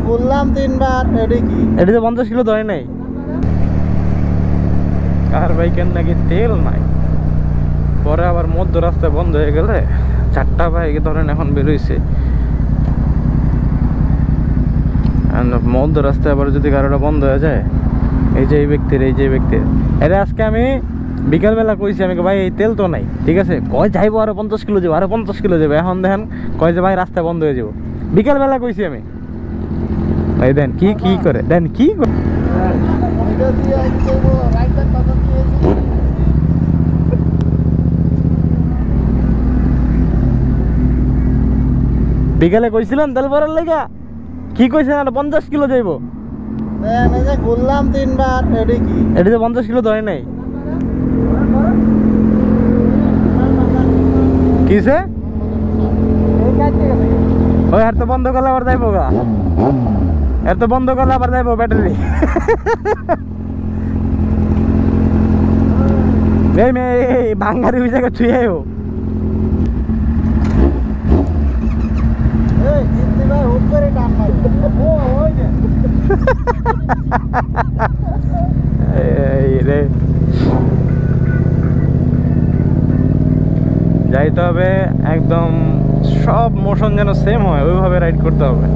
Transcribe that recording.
ঘুরলাম 3 বার। এটা তো 50 কিলো ধরে নাই। কার বাইকের নাকি তেল নাই, পরে আবার মধ্য রাস্তায় বন্ধ হয়ে গেলে 4টা বাইক ধরেন এখন বেরোইছে। মধ্য রাস্তায় আবার যদি কারোটা বন্ধ হয়ে যায়, এই যে ব্যক্তির এটা আজকে আমি বিকালবেলা কইছি, আমি ভাই এই তেল তো নাই, ঠিক আছে, কয় যাইবো আরো 50 কিলো যাবো, আরো 50 কিলো যাবে। এখন দেখেন কয় যে ভাই রাস্তায় বন্ধ হয়ে যাবো। বিকালবেলা কইছি আমি, ভাই দেন কি করে, দেন কি করে। বিকালে কইছিলেন তেল ভরার লাগা, কি কইছেন আর 50 কিলো যাইবো। ঘুরলাম 3 বার। এটা তো 50 কিলো ধরে নাই। কিসে ওই আর তো বন্ধ করলে আবার যাইবো গা, এর তো বন্ধ করলে আবার যাইবো ব্যাটারি। এই মেয়ে ভাঙ্গারি ওই জায়গায় ছুঁয়ে আইও। যাইতে হবে একদম, সব মোশন যেন সেম হয় ওইভাবে রাইড করতে হবে।